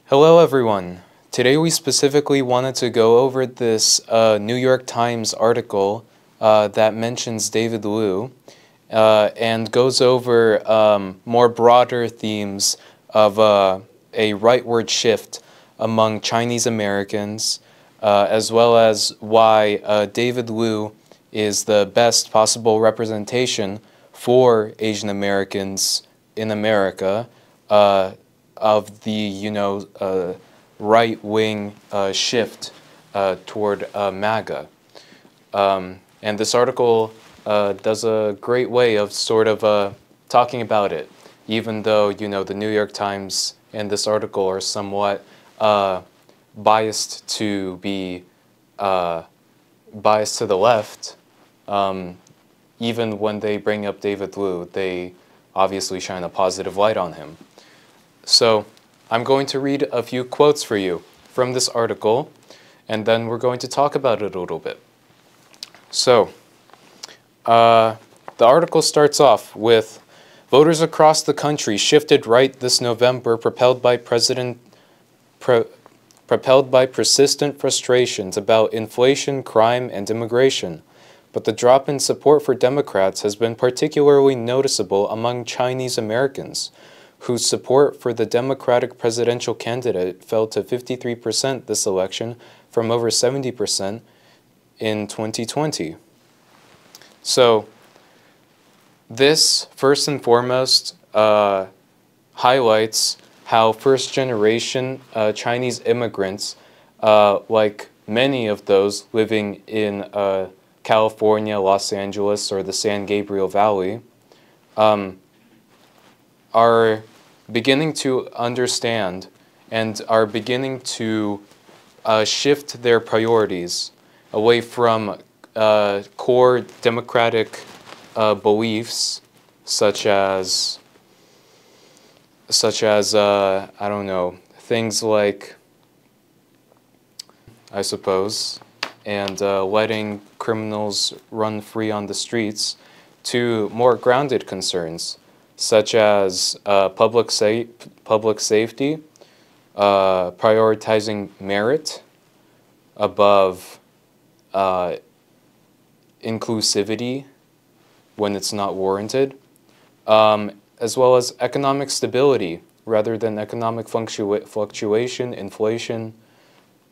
Hello everyone. Today we specifically wanted to go over this New York Times article that mentions David Liu and goes over more broader themes of a rightward shift among Chinese Americans, as well as why David Liu is the best possible representation for Asian Americans in America, of the right-wing shift toward MAGA. And this article does a great way of sort of talking about it, even though the New York Times and this article are somewhat biased to be biased to the left. Even when they bring up David Liu, they obviously shine a positive light on him. So I'm going to read a few quotes for you from this article, and then we're going to talk about it a little bit. So the article starts off with, voters across the country shifted right this November, propelled by persistent frustrations about inflation, crime, and immigration. But the drop in support for Democrats has been particularly noticeable among Chinese Americans, whose support for the Democratic presidential candidate fell to 53% this election from over 70% in 2020. So this, first and foremost, highlights how first-generation Chinese immigrants, like many of those living in California, Los Angeles, or the San Gabriel Valley, are beginning to understand and are beginning to shift their priorities away from core democratic beliefs such as I don't know, things like, I suppose, and letting criminals run free on the streets, to more grounded concerns such as public safety, prioritizing merit above inclusivity when it's not warranted, as well as economic stability rather than economic fluctuation, inflation,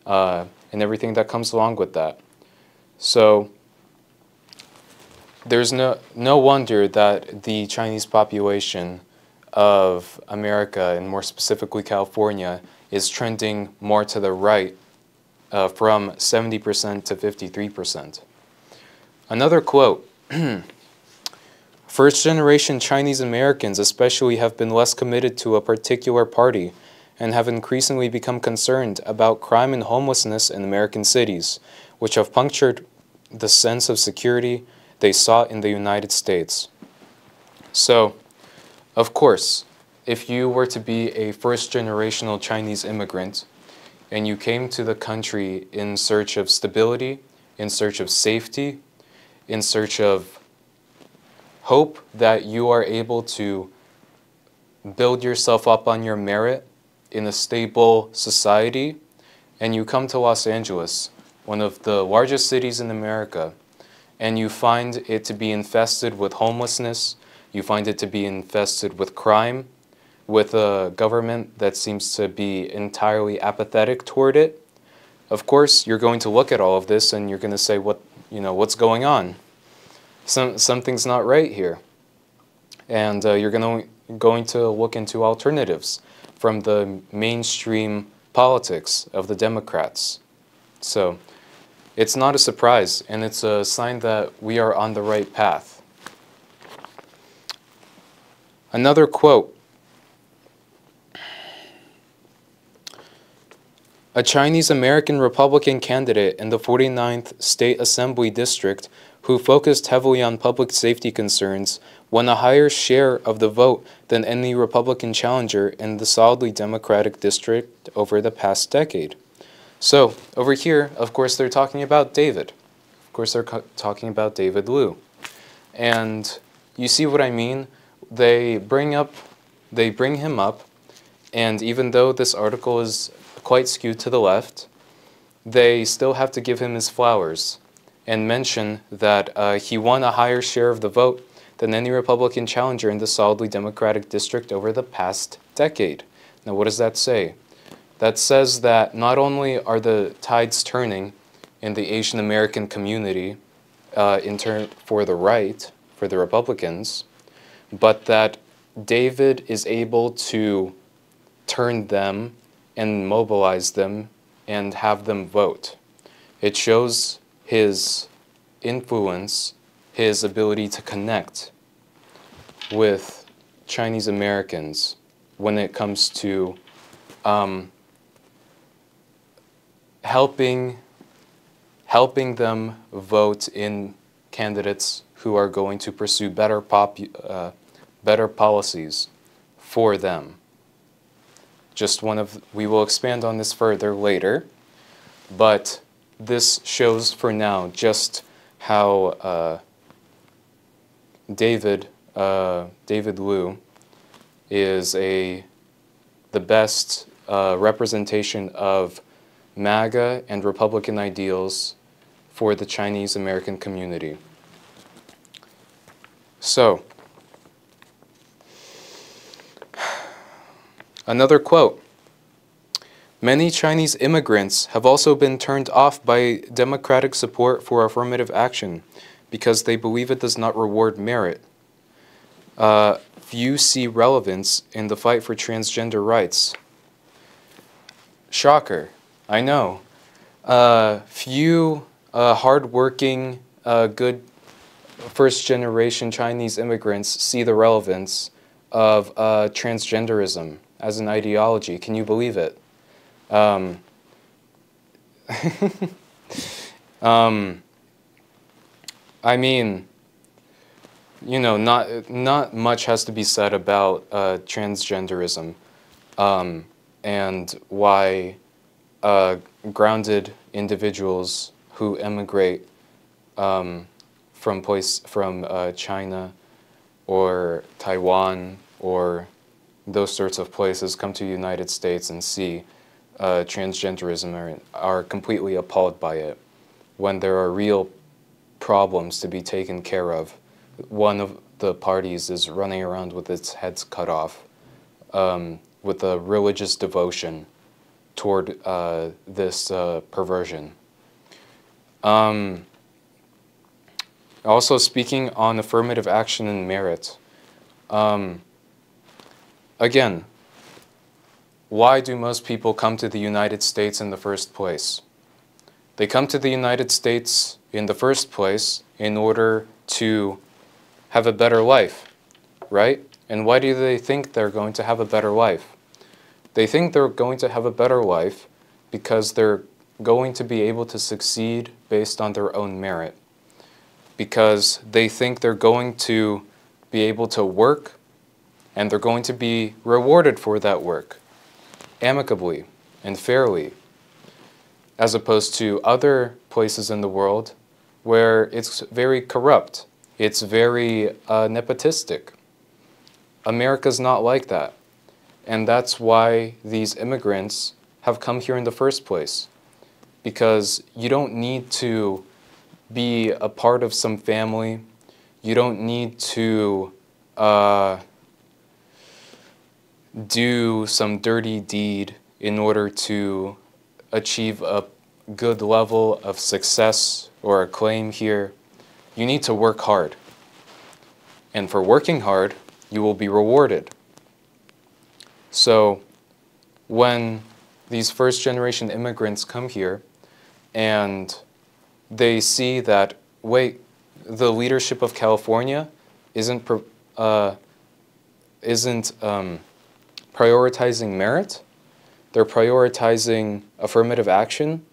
and everything that comes along with that. So there's no wonder that the Chinese population of America, and more specifically California, is trending more to the right from 70% to 53%. Another quote, first-generation Chinese Americans especially have been less committed to a particular party and have increasingly become concerned about crime and homelessness in American cities, which have punctured the sense of security they sought in the United States. So, of course, if you were to be a first-generational Chinese immigrant and you came to the country in search of stability, in search of safety, in search of hope that you are able to build yourself up on your merit in a stable society, and you come to Los Angeles, one of the largest cities in America, and you find it to be infested with homelessness, you find it to be infested with crime, with a government that seems to be entirely apathetic toward it, of course, you're going to look at all of this and you're going to say, what's going on? Something's not right here. And you're going to look into alternatives from the mainstream politics of the Democrats. So it's not a surprise, and it's a sign that we are on the right path. Another quote, a Chinese American Republican candidate in the 49th State Assembly District who focused heavily on public safety concerns won a higher share of the vote than any Republican challenger in the solidly Democratic district over the past decade. So, over here, of course, they're talking about David. Of course, they're talking about David Liu. And you see what I mean? They bring him up And even though this article is quite skewed to the left, they still have to give him his flowers and mention that he won a higher share of the vote than any Republican challenger in the solidly Democratic district over the past decade. Now, what does that say? That says that not only are the tides turning in the Asian American community for the right, for the Republicans, but that David is able to turn them and mobilize them and have them vote. It shows his influence, his ability to connect with Chinese Americans when it comes to helping them vote in candidates who are going to pursue better policies for them. We will expand on this further later, but this shows for now just how David Liu is the best representation of MAGA and Republican ideals for the Chinese American community. So, another quote. Many Chinese immigrants have also been turned off by Democratic support for affirmative action because they believe it does not reward merit. Few see relevance in the fight for transgender rights. Shocker, I know. Few hardworking, good first-generation Chinese immigrants see the relevance of transgenderism as an ideology. Can you believe it? I mean, you know, not much has to be said about transgenderism and why grounded individuals who emigrate from China or Taiwan or those sorts of places come to the United States and see transgenderism are completely appalled by it when there are real problems to be taken care of. One of the parties is running around with its heads cut off with a religious devotion toward this perversion. Also speaking on affirmative action and merit, again, why do most people come to the United States in the first place? They come to the United States in the first place in order to have a better life, right? And why do they think they're going to have a better life? They think they're going to have a better life because they're going to be able to succeed based on their own merit. Because they think they're going to be able to work and they're going to be rewarded for that work amicably and fairly, as opposed to other places in the world where it's very corrupt, it's very nepotistic. America's not like that. And that's why these immigrants have come here in the first place. Because you don't need to be a part of some family. You don't need to do some dirty deed in order to achieve a good level of success or acclaim here. You need to work hard. And for working hard, you will be rewarded. So when these first-generation immigrants come here and they see that, wait, the leadership of California isn't prioritizing merit, they're prioritizing affirmative action,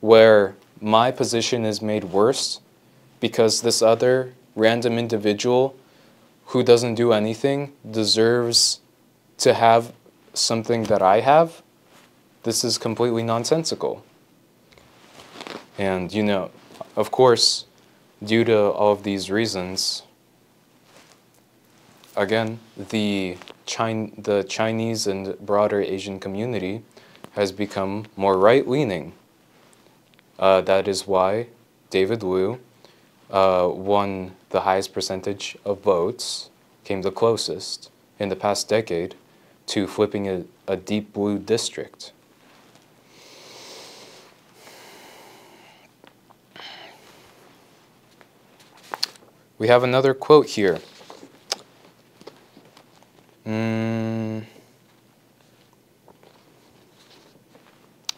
where my position is made worse because this other random individual who doesn't do anything deserves to have something that I have. This is completely nonsensical. And, you know, of course, due to all of these reasons, again, the the Chinese and broader Asian community has become more right-leaning. That is why David Liu won the highest percentage of votes, came the closest in the past decade to flipping a deep blue district. We have another quote here.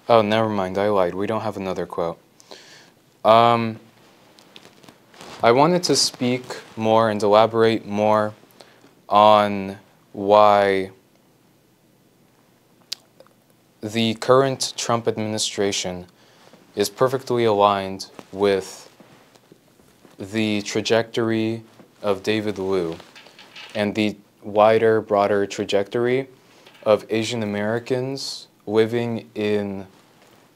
Oh, never mind, I lied. We don't have another quote. I wanted to speak more and elaborate more on why the current Trump administration is perfectly aligned with the trajectory of David Liu and the wider, broader trajectory of Asian Americans living in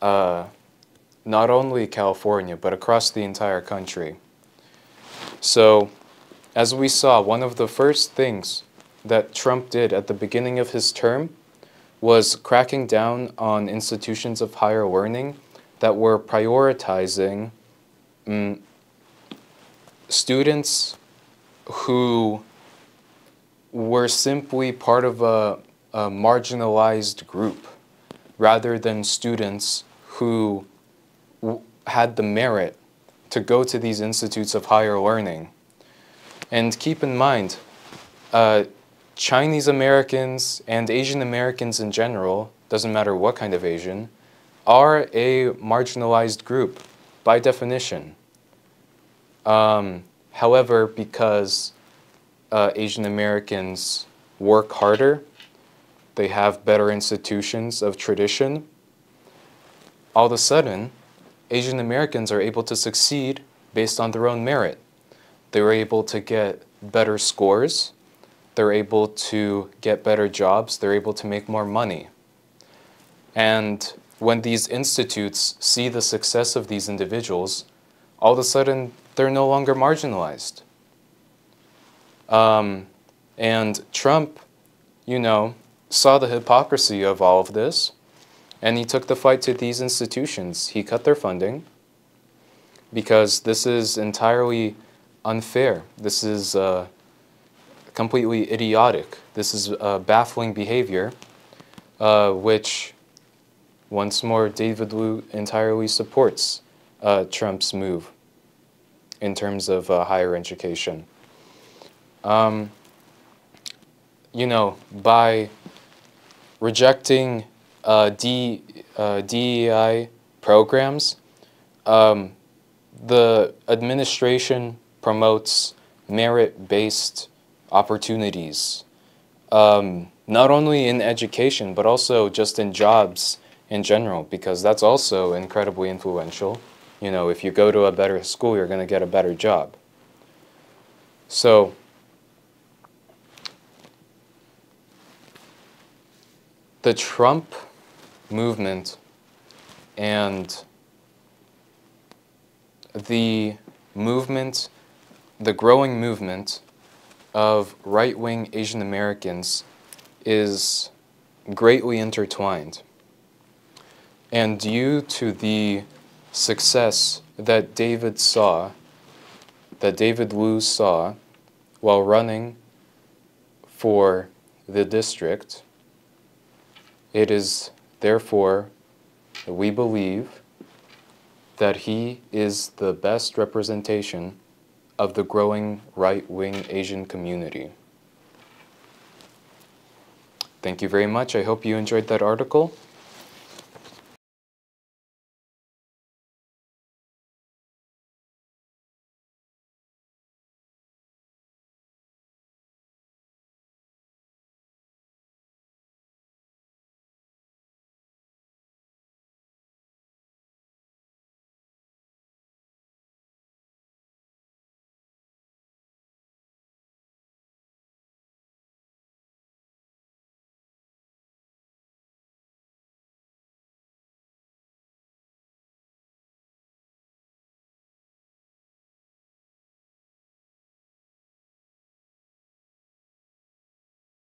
not only California, but across the entire country. So, as we saw, one of the first things that Trump did at the beginning of his term was cracking down on institutions of higher learning that were prioritizing students who were simply part of a marginalized group, rather than students who had the merit to go to these institutes of higher learning. And keep in mind, Chinese Americans and Asian Americans in general, doesn't matter what kind of Asian, are a marginalized group by definition. However, because Asian Americans work harder, they have better institutions of tradition, all of a sudden, Asian Americans are able to succeed based on their own merit. They're able to get better scores, they're able to get better jobs, they're able to make more money. And when these institutes see the success of these individuals, all of a sudden, they're no longer marginalized. And Trump, saw the hypocrisy of all of this, and he took the fight to these institutions. He cut their funding because this is entirely unfair. This is completely idiotic. This is baffling behavior, which, once more, David Liu entirely supports Trump's move in terms of higher education. By rejecting DEI programs, the administration promotes merit-based opportunities, not only in education, but also just in jobs in general, because that's also incredibly influential. If you go to a better school, you're going to get a better job. So, the Trump movement and the growing movement of right-wing Asian Americans is greatly intertwined. And due to the success that David Liu saw while running for the district, it is therefore, we believe, that he is the best representation of the growing right-wing Asian community. Thank you very much. I hope you enjoyed that article.